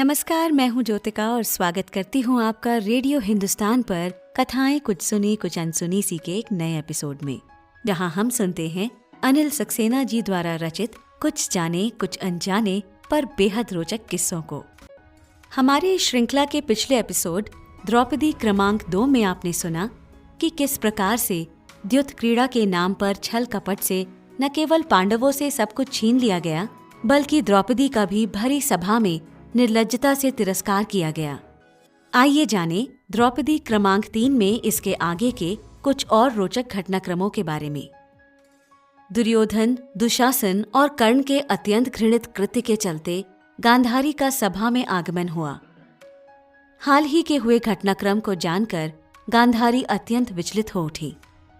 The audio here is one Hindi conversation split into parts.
नमस्कार, मैं हूँ ज्योतिका और स्वागत करती हूँ आपका रेडियो हिंदुस्तान पर कथाएं कुछ सुनी कुछ अनसुनी सी के एक नए एपिसोड में, जहाँ हम सुनते हैं अनिल सक्सेना जी द्वारा रचित कुछ जाने कुछ अनजाने पर बेहद रोचक किस्सों को। हमारे इस श्रृंखला के पिछले एपिसोड द्रौपदी क्रमांक 2 में आपने सुना कि किस प्रकार से द्युत क्रीड़ा के नाम पर छल कपट से न केवल पांडवों से सब कुछ छीन लिया गया, बल्कि द्रौपदी का भी भरी सभा में निर्लज्जता से तिरस्कार किया गया। आइए जाने द्रौपदी क्रमांक 3 में इसके आगे के कुछ और रोचक घटनाक्रमों के बारे में। दुर्योधन, दुशासन और कर्ण के अत्यंत घृणित कृत्य के चलते गांधारी का सभा में आगमन हुआ। हाल ही के हुए घटनाक्रम को जानकर गांधारी अत्यंत विचलित हो उठी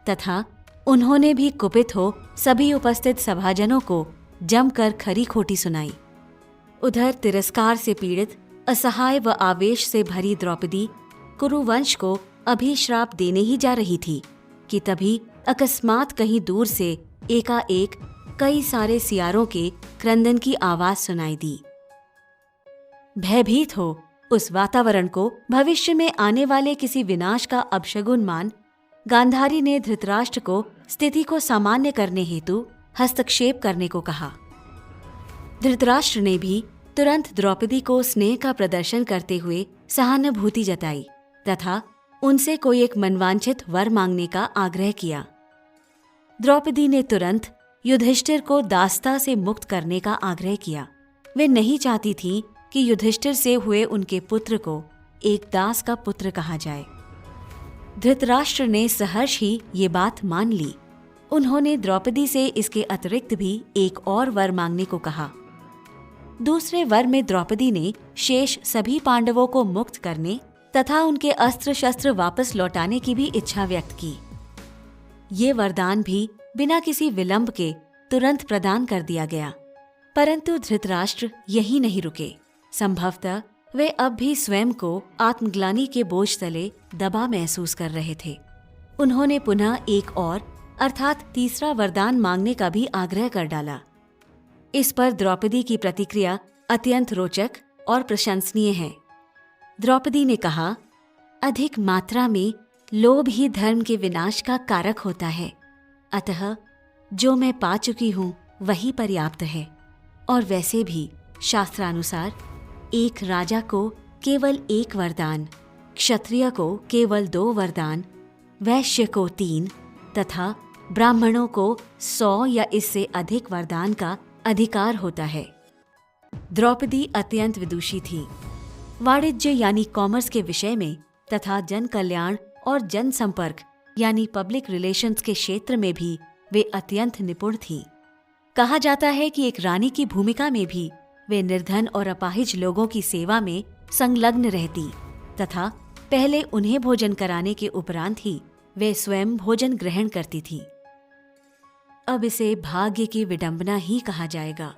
तथा उन्होंने भी कुपित हो सभी उपस्थित सभाजनों को जमकर खरी खोटी सुनाई। उधर तिरस्कार से पीड़ित, असहाय व आवेश से भरी द्रौपदी कुरुवंश को अभिश्राप देने ही जा रही थी कि तभी अकस्मात कहीं दूर से एकाएक कई सारे सियारों के क्रंदन की आवाज सुनाई दी। भयभीत हो उस वातावरण को भविष्य में आने वाले किसी विनाश का अपशगुन मान गांधारी ने धृतराष्ट्र को स्थिति को सामान्य करने हेतु हस्तक्षेप करने को कहा। धृतराष्ट्र ने भी तुरंत द्रौपदी को स्नेह का प्रदर्शन करते हुए सहानुभूति जताई तथा उनसे कोई एक मनवांछित वर मांगने का आग्रह किया। द्रौपदी ने तुरंत युधिष्ठिर को दासता से मुक्त करने का आग्रह किया। वे नहीं चाहती थी कि युधिष्ठिर से हुए उनके पुत्र को एक दास का पुत्र कहा जाए। धृतराष्ट्र ने सहर्ष ही ये बात मान ली। उन्होंने द्रौपदी से इसके अतिरिक्त भी एक और वर मांगने को कहा। दूसरे वर में द्रौपदी ने शेष सभी पांडवों को मुक्त करने तथा उनके अस्त्र शस्त्र वापस लौटाने की भी इच्छा व्यक्त की। ये वरदान भी बिना किसी विलंब के तुरंत प्रदान कर दिया गया। परंतु धृतराष्ट्र यही नहीं रुके। संभवतः वे अब भी स्वयं को आत्मग्लानि के बोझ तले दबा महसूस कर रहे थे। उन्होंने पुनः एक और अर्थात तीसरा वरदान मांगने का भी आग्रह कर डाला। इस पर द्रौपदी की प्रतिक्रिया अत्यंत रोचक और प्रशंसनीय है। द्रौपदी ने कहा, अधिक मात्रा में लोभ ही धर्म के विनाश का कारक होता है, अतः जो मैं पा चुकी हूँ वही पर्याप्त है। और वैसे भी शास्त्रानुसार एक राजा को केवल एक वरदान, क्षत्रिय को केवल 2 वरदान, वैश्य को 3 तथा ब्राह्मणों को 100 या इससे अधिक वरदान का अधिकार होता है। द्रौपदी अत्यंत विदुषी थी। वाणिज्य यानी कॉमर्स के विषय में तथा जन कल्याण और जन संपर्क यानी पब्लिक रिलेशंस के क्षेत्र में भी वे अत्यंत निपुण थी। कहा जाता है कि एक रानी की भूमिका में भी वे निर्धन और अपाहिज लोगों की सेवा में संलग्न रहती तथा पहले उन्हें भोजन कराने के उपरांत ही वे स्वयं भोजन ग्रहण करती थी। अब इसे भाग्य की विडंबना ही कहा जाएगा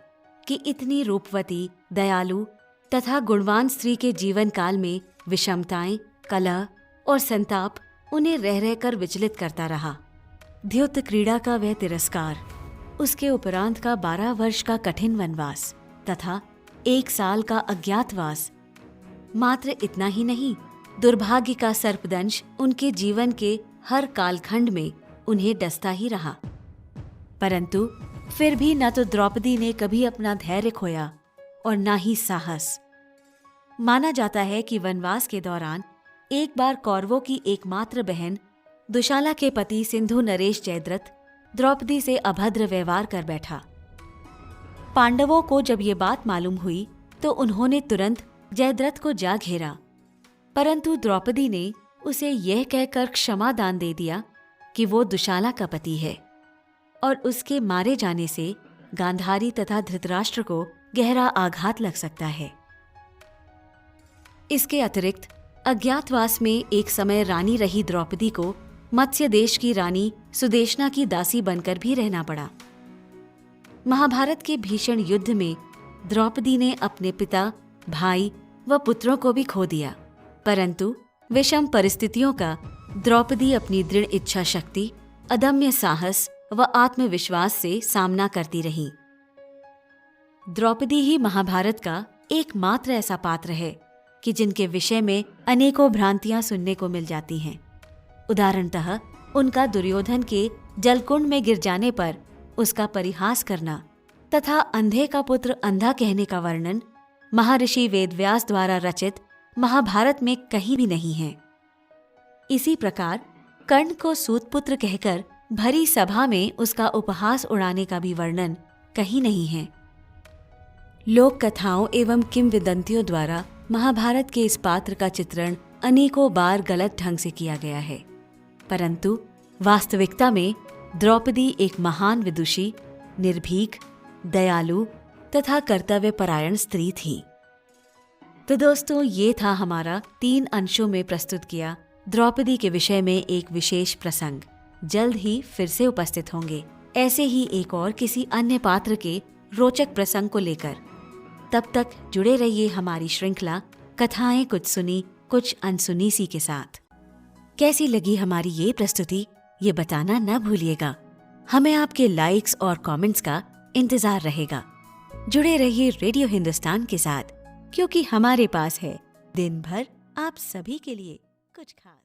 कि इतनी रूपवती, दयालु तथा गुणवान स्त्री के जीवन काल में विषमताएं, कलह और संताप उन्हें रह रहकर विचलित करता रहा। द्युत क्रीड़ा का वह तिरस्कार, उसके उपरांत का 12 वर्ष का कठिन वनवास तथा 1 साल का अज्ञातवास, मात्र इतना ही नहीं, दुर्भाग्य का सर्पदंश उनके जीवन के हर कालखंड में उन्हें डसता ही रहा। परंतु फिर भी न तो द्रौपदी ने कभी अपना धैर्य खोया और न ही साहस। माना जाता है कि वनवास के दौरान एक बार कौरवों की एकमात्र बहन दुशाला के पति सिंधु नरेश जयद्रथ द्रौपदी से अभद्र व्यवहार कर बैठा। पांडवों को जब ये बात मालूम हुई तो उन्होंने तुरंत जयद्रथ को जा घेरा, परंतु द्रौपदी ने उसे यह कहकर क्षमा दान दे दिया कि वो दुशाला का पति है और उसके मारे जाने से गांधारी तथा धृतराष्ट्र को गहरा आघात लग सकता है। इसके अतिरिक्त अज्ञातवास में एक समय रानी रही द्रौपदी को मत्स्य देश की रानी सुदेशना की दासी बनकर भी रहना पड़ा। महाभारत के भीषण युद्ध में द्रौपदी ने अपने पिता, भाई व पुत्रों को भी खो दिया, परंतु विषम परिस्थितियों का द्रौपदी अपनी दृढ़ इच्छा शक्ति, अदम्य साहस व आत्मविश्वास से सामना करती रही। द्रौपदी ही महाभारत का एकमात्र ऐसा पात्र है कि जिनके विषय में अनेकों भ्रांतियां सुनने को मिल जाती हैं। उदाहरणतः उनका दुर्योधन के जलकुंड में गिर जाने पर उसका परिहास करना तथा अंधे का पुत्र अंधा कहने का वर्णन महर्षि वेदव्यास द्वारा रचित महाभारत में कहीं भी नहीं है। इसी प्रकार कर्ण को सूतपुत्र कहकर भरी सभा में उसका उपहास उड़ाने का भी वर्णन कहीं नहीं है। लोक कथाओं एवं किंवदंतियों द्वारा महाभारत के इस पात्र का चित्रण अनेकों बार गलत ढंग से किया गया है, परंतु वास्तविकता में द्रौपदी एक महान विदुषी, निर्भीक, दयालु तथा कर्तव्यपरायण स्त्री थी। तो दोस्तों, ये था हमारा 3 अंशों में प्रस्तुत किया द्रौपदी के विषय में एक विशेष प्रसंग। जल्द ही फिर से उपस्थित होंगे ऐसे ही एक और किसी अन्य पात्र के रोचक प्रसंग को लेकर। तब तक जुड़े रहिए हमारी श्रृंखला कथाएं कुछ सुनी कुछ अनसुनी सी के साथ। कैसी लगी हमारी ये प्रस्तुति ये बताना न भूलिएगा। हमें आपके लाइक्स और कमेंट्स का इंतजार रहेगा। जुड़े रहिए रेडियो हिंदुस्तान के साथ, क्योंकि हमारे पास है दिन भर आप सभी के लिए कुछ खास।